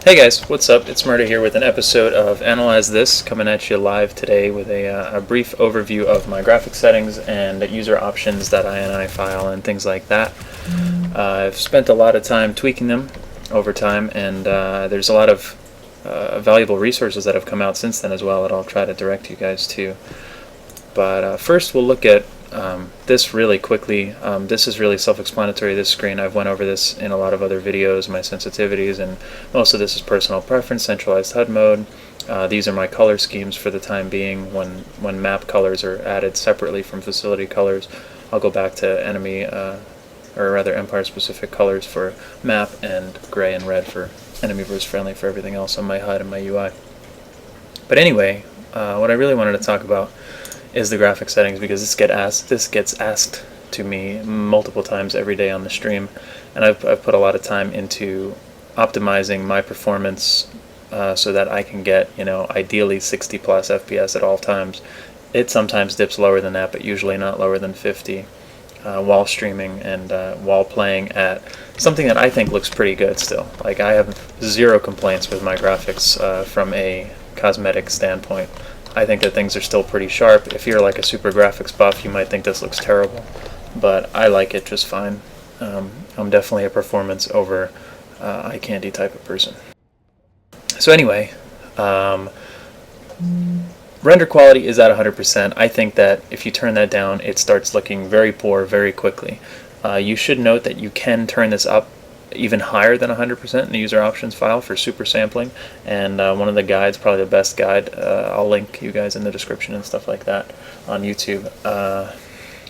Hey guys, what's up? ItZMuRdA here with an episode of Analyze This, coming at you live today with a brief overview of my graphic settings and UserOptions.ini file and things like that. I've spent a lot of time tweaking them over time, and there's a lot of valuable resources that have come out since then as well that I'll try to direct you guys to. But first we'll look at this really quickly. This is really self-explanatory, this screen. I've went over this in a lot of other videos, my sensitivities, and most of this is personal preference, centralized HUD mode. These are my color schemes for the time being. When map colors are added separately from facility colors, I'll go back to enemy, or rather Empire-specific colors for map, and gray and red for enemy versus friendly for everything else on my HUD and my UI. But anyway, what I really wanted to talk about is the graphic settings, because this gets asked to me multiple times every day on the stream, and I've put a lot of time into optimizing my performance so that I can get, ideally 60 plus FPS at all times. It sometimes dips lower than that, but usually not lower than 50 while streaming and while playing at something that I think looks pretty good still. Like, I have zero complaints with my graphics from a cosmetic standpoint. I think that things are still pretty sharp. If you're like a super graphics buff, you might think this looks terrible, but I like it just fine. I'm definitely a performance over eye candy type of person. So anyway, render quality is at 100%. I think that if you turn that down, it starts looking very poor very quickly. You should note that you can turn this up even higher than 100% in the user options file for super sampling, and one of the guides, probably the best guide, I'll link you guys in the description and stuff like that on YouTube.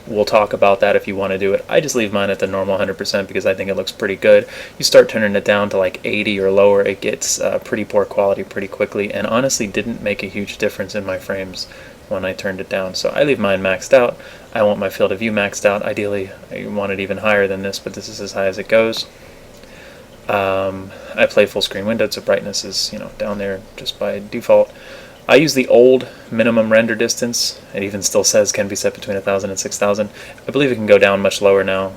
We'll talk about that if you want to do it. I just leave mine at the normal 100% because I think it looks pretty good. You start turning it down to like 80 or lower, it gets pretty poor quality pretty quickly, and honestly didn't make a huge difference in my frames when I turned it down. So I leave mine maxed out. I want my field of view maxed out. Ideally I want it even higher than this, but this is as high as it goes. I play full screen windowed, so brightness is down there just by default. I use the old minimum render distance. It even still says can be set between 1,000 and 6,000. I believe it can go down much lower now,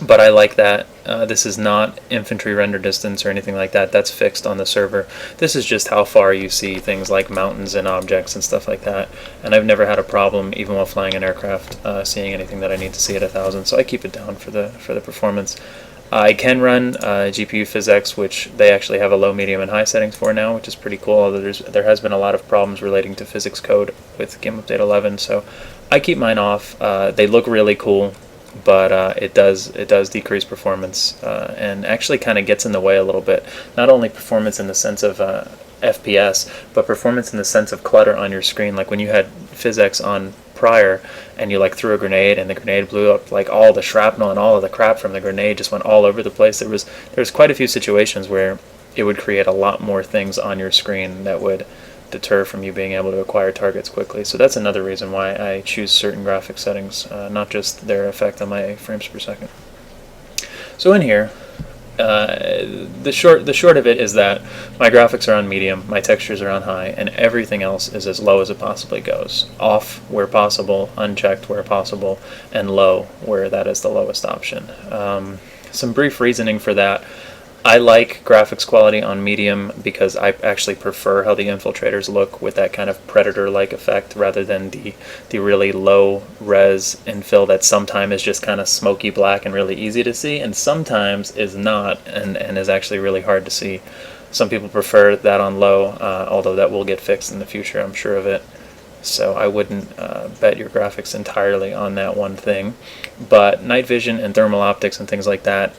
but I like that. This is not infantry render distance or anything like that. That's fixed on the server. This is just how far you see things like mountains and objects and stuff like that. And I've never had a problem, even while flying an aircraft, seeing anything that I need to see at 1,000. So I keep it down for the performance. I can run GPU PhysX, which they actually have a low, medium, and high settings for now, which is pretty cool, although there has been a lot of problems relating to physics code with Game Update 11, so I keep mine off. They look really cool, but it does decrease performance and actually kind of gets in the way a little bit. Not only performance in the sense of FPS, but performance in the sense of clutter on your screen. Like when you had PhysX on prior and you like threw a grenade and the grenade blew up, like all the shrapnel and all of the crap from the grenade just went all over the place. There's quite a few situations where it would create a lot more things on your screen that would deter from you being able to acquire targets quickly. So that's another reason why I choose certain graphic settings, not just their effect on my frames per second. So in here, the short of it is that my graphics are on medium, my textures are on high, and everything else is as low as it possibly goes. Off where possible, unchecked where possible, and low where that is the lowest option. Some brief reasoning for that. I like graphics quality on medium because I actually prefer how the infiltrators look with that kind of predator-like effect rather than the really low res infill that sometimes is just kind of smoky black and really easy to see, and sometimes is not and is actually really hard to see. Some people prefer that on low, although that will get fixed in the future, I'm sure of it. So I wouldn't bet your graphics entirely on that one thing. But night vision and thermal optics and things like that,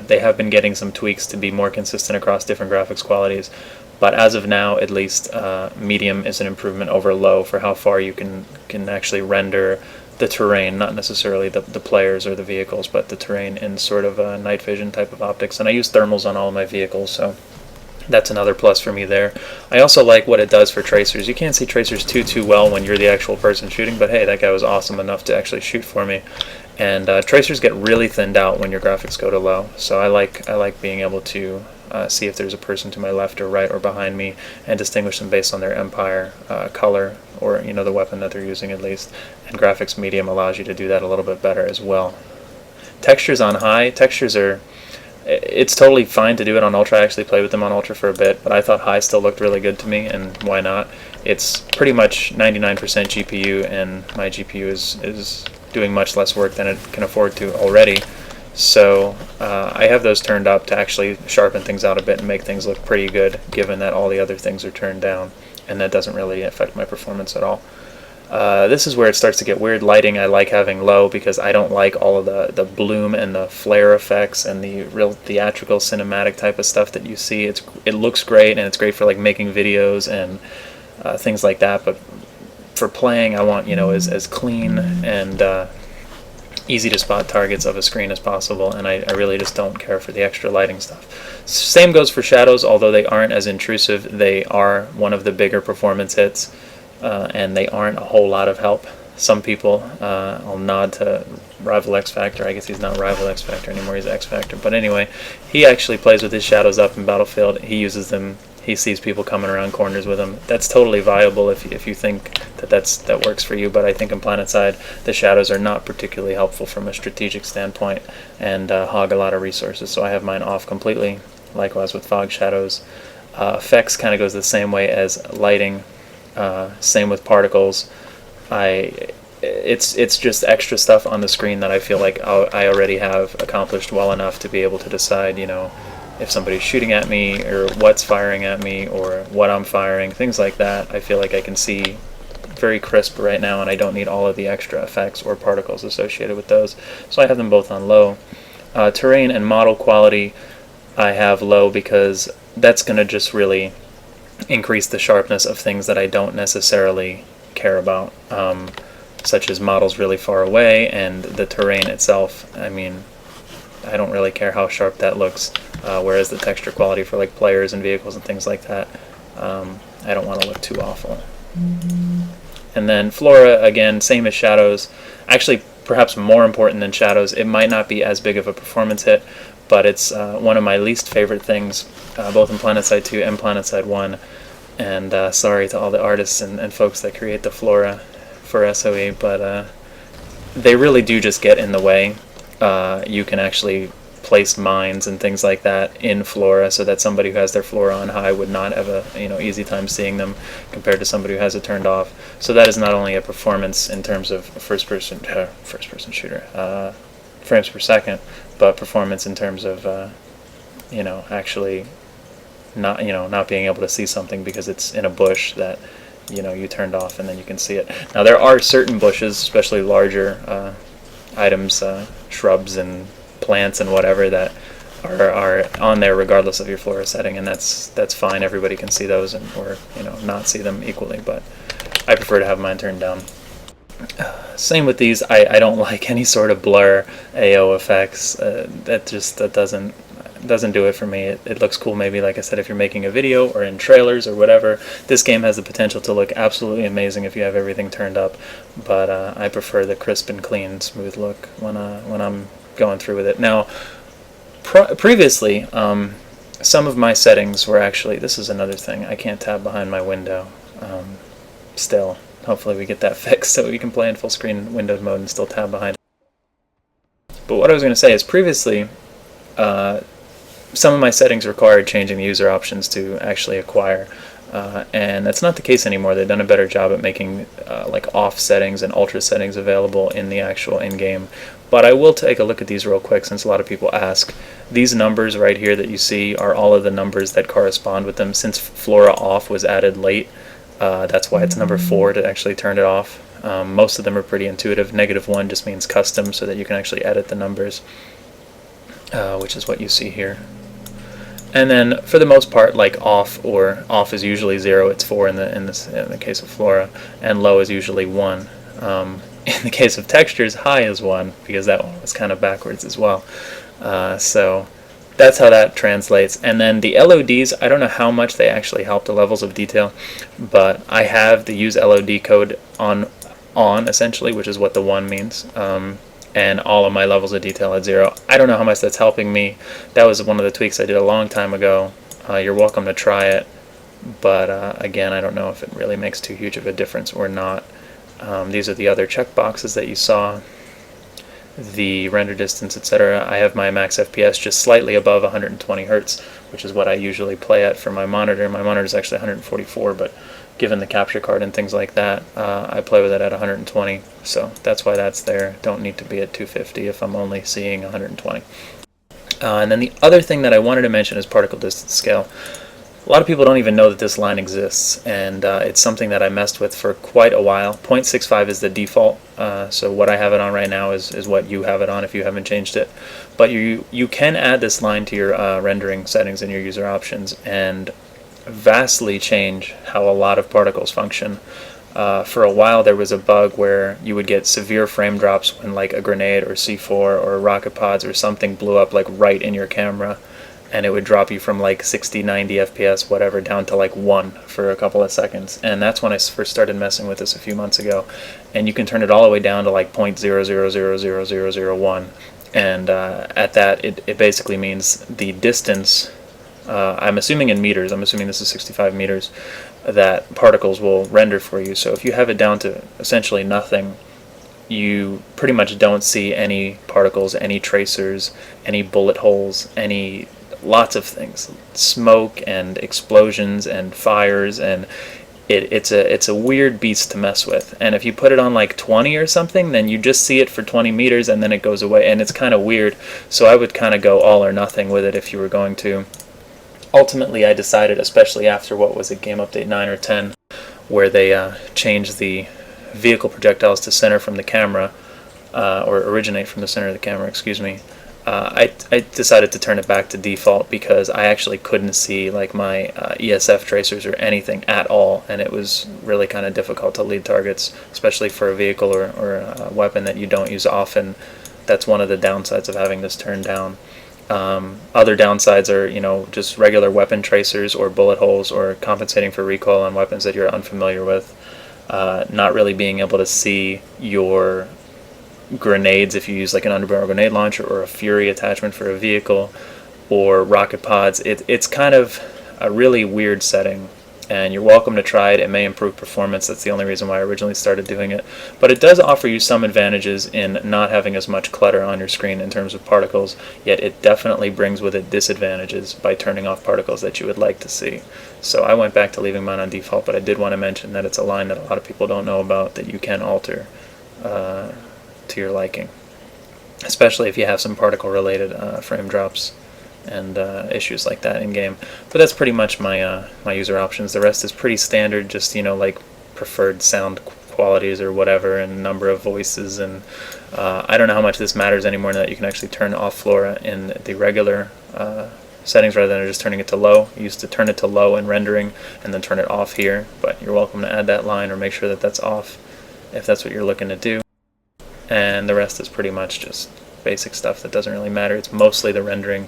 they have been getting some tweaks to be more consistent across different graphics qualities. But as of now, at least, medium is an improvement over low for how far you can actually render the terrain, not necessarily the players or the vehicles, but the terrain in sort of a night vision type of optics. And I use thermals on all of my vehicles, so that's another plus for me there. I also like what it does for tracers. You can't see tracers too well when you're the actual person shooting, but hey, that guy was awesome enough to actually shoot for me. And tracers get really thinned out when your graphics go to low, so I like being able to see if there's a person to my left or right or behind me and distinguish them based on their Empire color, or the weapon that they're using at least. And graphics medium allows you to do that a little bit better as well. Textures on high, textures are It's totally fine to do it on Ultra. I actually played with them on Ultra for a bit, but I thought High still looked really good to me, and why not? It's pretty much 99% GPU, and my GPU is doing much less work than it can afford to already. So I have those turned up to actually sharpen things out a bit and make things look pretty good, given that all the other things are turned down, and that doesn't really affect my performance at all. This is where it starts to get weird. Lighting I like having low because I don't like all of the bloom and the flare effects and the real theatrical cinematic type of stuff that you see. It looks great, and it's great for like making videos and things like that, but for playing I want, as clean and easy to spot targets of a screen as possible, and I really just don't care for the extra lighting stuff. Same goes for shadows, although they aren't as intrusive. They are one of the bigger performance hits, and they aren't a whole lot of help. Some people, I'll nod to Rival X Factor. I guess he's not Rival X Factor anymore, he's X Factor. But anyway, he actually plays with his shadows up in Battlefield. He uses them. He sees people coming around corners with them. That's totally viable if you think that works for you. But I think in PlanetSide, the shadows are not particularly helpful from a strategic standpoint and hog a lot of resources. So I have mine off completely. Likewise with fog shadows. Effects kind of goes the same way as lighting. Same with particles. It's just extra stuff on the screen that I feel like I already have accomplished well enough to be able to decide, if somebody's shooting at me or what's firing at me or what I'm firing, things like that. I feel like I can see very crisp right now, and I don't need all of the extra effects or particles associated with those. So I have them both on low. Terrain and model quality I have low because that's going to just really increase the sharpness of things that I don't necessarily care about, such as models really far away and the terrain itself. I mean, I don't really care how sharp that looks, whereas the texture quality for like players and vehicles and things like that, I don't want to look too awful. And then Flora, again, same as shadows. Actually, perhaps more important than shadows. It might not be as big of a performance hit, but it's one of my least favorite things, both in PlanetSide 2 and PlanetSide 1. And sorry to all the artists and folks that create the Flora for SOE, but they really do just get in the way. You can actually place mines and things like that in Flora, so that somebody who has their Flora on high would not have a easy time seeing them compared to somebody who has it turned off. So that is not only a performance in terms of first-person shooter, frames per second, but performance in terms of actually not being able to see something because it's in a bush that you turned off and then you can see it. Now there are certain bushes, especially larger items, shrubs and plants and whatever, that are on there regardless of your Flora setting, and that's fine. Everybody can see those or not see them equally, but I prefer to have mine turned down. Same with these. I don't like any sort of blur AO effects. That doesn't do it for me. It looks cool maybe, like I said, if you're making a video or in trailers or whatever. This game has the potential to look absolutely amazing if you have everything turned up, but I prefer the crisp and clean, smooth look when I'm going through with it. Now, previously, some of my settings were actually, this is another thing, I can't tab behind my window still. Hopefully we get that fixed so we can play in full screen windowed mode and still tab behind it. But what I was going to say is previously, some of my settings required changing the user options to actually acquire, and that's not the case anymore. They've done a better job at making like off settings and ultra settings available in the actual in-game. But I will take a look at these real quick since a lot of people ask. These numbers right here that you see are all of the numbers that correspond with them. Since Flora off was added late, that's why it's number 4 to actually turn it off. Most of them are pretty intuitive. -1 just means custom, so that you can actually edit the numbers, which is what you see here. And then for the most part, like off is usually 0. It's 4 in the case of Flora, and low is usually 1. In the case of textures, high is 1 because that one was kind of backwards as well. So that's how that translates. And then the LODs, I don't know how much they actually help the levels of detail, but I have the use LOD code on essentially, which is what the 1 means. And all of my levels of detail at 0. I don't know how much that's helping me. That was one of the tweaks I did a long time ago. You're welcome to try it, but again, I don't know if it really makes too huge of a difference or not. These are the other checkboxes that you saw. the render distance, etc., I have my max FPS just slightly above 120 Hertz, which is what I usually play at for my monitor. My monitor is actually 144, but given the capture card and things like that, I play with it at 120, so that's why that's there. Don't need to be at 250 if I'm only seeing 120. And then the other thing that I wanted to mention is particle distance scale. A lot of people don't even know that this line exists, and it's something that I messed with for quite a while. 0.65 is the default, so what I have it on right now is what you have it on if you haven't changed it. But you can add this line to your rendering settings in your user options and vastly change how a lot of particles function. For a while there was a bug where you would get severe frame drops when like a grenade or C4 or rocket pods or something blew up like right in your camera, and it would drop you from like 60, 90 FPS, whatever, down to like 1 for a couple of seconds. And that's when I first started messing with this a few months ago. And you can turn it all the way down to like 0.0000001. And at that, it basically means the distance, I'm assuming in meters, I'm assuming this is 65 meters, that particles will render for you. So if you have it down to essentially nothing, you pretty much don't see any particles, any tracers, any bullet holes, any lots of things, smoke and explosions and fires, and it's a weird beast to mess with. And if you put it on like 20 or something, then you just see it for 20 meters and then it goes away, and it's kind of weird. So I would kind of go all or nothing with it if you were going to. Ultimately, I decided, especially after what was it, game update 9 or 10, where they changed the vehicle projectiles to center from the camera, or originate from the center of the camera, excuse me. I decided to turn it back to default because I actually couldn't see like my ESF tracers or anything at all, and it was really kind of difficult to lead targets, especially for a vehicle or a weapon that you don't use often. That's one of the downsides of having this turned down. Other downsides are, just regular weapon tracers or bullet holes, or compensating for recoil on weapons that you're unfamiliar with. Not really being able to see your grenades if you use like an underbarrel grenade launcher or a Fury attachment for a vehicle, or rocket pods. It's kind of a really weird setting, and you're welcome to try it. It may improve performance. That's the only reason why I originally started doing it. But it does offer you some advantages in not having as much clutter on your screen in terms of particles, yet it definitely brings with it disadvantages by turning off particles that you would like to see. So I went back to leaving mine on default, but I did want to mention that it's a line that a lot of people don't know about that you can alter to your liking, especially if you have some particle related frame drops and issues like that in game. But that's pretty much my my user options. The rest is pretty standard, just like preferred sound qualities or whatever, and number of voices, and I don't know how much this matters anymore now that you can actually turn off Flora in the regular settings rather than just turning it to low. You used to turn it to low in rendering and then turn it off here, but you're welcome to add that line or make sure that that's off if that's what you're looking to do. And the rest is pretty much just basic stuff that doesn't really matter. It's mostly the rendering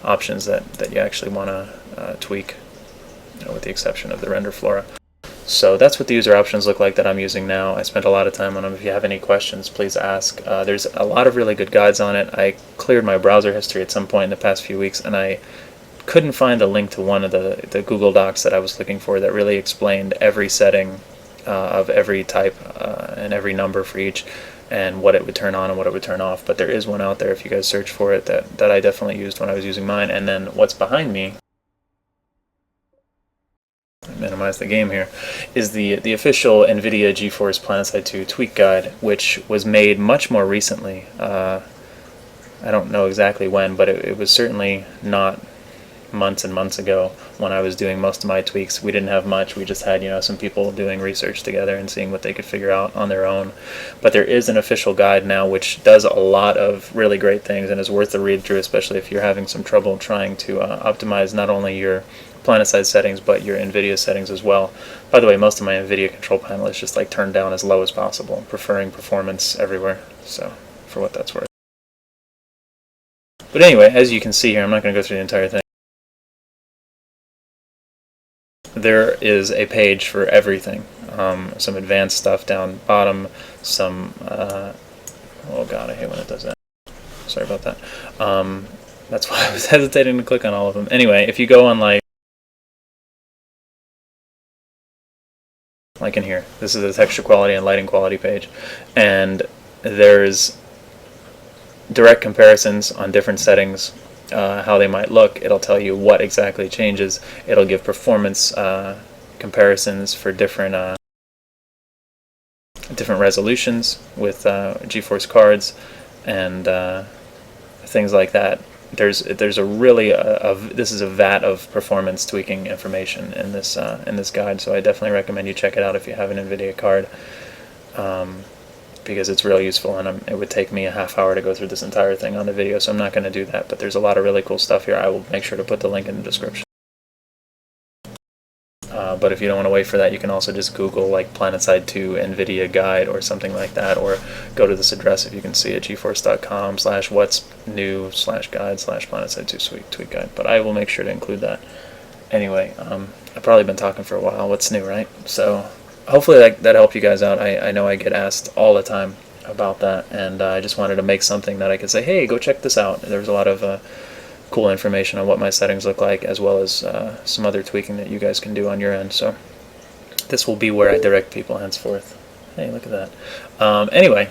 options that you actually want to tweak, with the exception of the render Flora. So that's what the user options look like that I'm using now. I spent a lot of time on them. If you have any questions, please ask. There's a lot of really good guides on it. I cleared my browser history at some point in the past few weeks, and I couldn't find the link to one of the Google Docs that I was looking for that really explained every setting of every type and every number for each, and what it would turn on and what it would turn off. But there is one out there if you guys search for it that I definitely used when I was using mine. And then what's behind me, minimize the game here, is the official NVIDIA GeForce PlanetSide 2 tweak guide, which was made much more recently. I don't know exactly when, but it was certainly not months and months ago when I was doing most of my tweaks. We didn't have much. We just had some people doing research together and seeing what they could figure out on their own. But there is an official guide now which does a lot of really great things and is worth the read through, especially if you're having some trouble trying to optimize not only your PlanetSide settings but your NVIDIA settings as well. By the way, most of my NVIDIA control panel is just like turned down as low as possible, preferring performance everywhere, so for what that's worth. But anyway, as you can see here, I'm not going to go through the entire thing. There is a page for everything. Some advanced stuff down bottom, some oh god, I hate when it does that. Sorry about that. That's why I was hesitating to click on all of them. Anyway, if you go on like in here, this is the texture quality and lighting quality page, and there's direct comparisons on different settings, how they might look. It'll tell you what exactly changes. It'll give performance comparisons for different resolutions with GeForce cards and things like that. There's a really this is a vat of performance tweaking information in this guide, so I definitely recommend you check it out if you have an NVIDIA card, because it's really useful, and it would take me a half hour to go through this entire thing on the video, so I'm not going to do that, but there's a lot of really cool stuff here. I will make sure to put the link in the description. But if you don't want to wait for that, you can also just Google like PlanetSide 2 NVIDIA guide or something like that, or go to this address if you can see it, geforce.com/what's-new/guide/PlanetSide 2 tweak guide. But I will make sure to include that. Anyway, I've probably been talking for a while. What's new, right? So hopefully that helped you guys out. I know I get asked all the time about that, and I just wanted to make something that I could say, hey, go check this out. There's a lot of cool information on what my settings look like, as well as some other tweaking that you guys can do on your end. So this will be where I direct people henceforth. Hey, look at that. Anyway,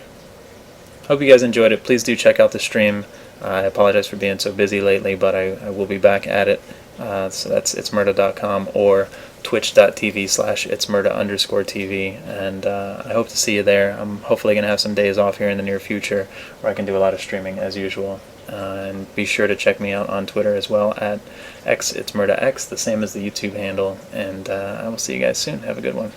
hope you guys enjoyed it. Please do check out the stream. I apologize for being so busy lately, but I will be back at it. So that's ItZMuRdA.com or twitch.tv/ItZMuRdA_TV, and I hope to see you there. I'm hopefully going to have some days off here in the near future where I can do a lot of streaming as usual. And be sure to check me out on Twitter as well at ItZMuRdAX, the same as the YouTube handle, and I will see you guys soon. Have a good one.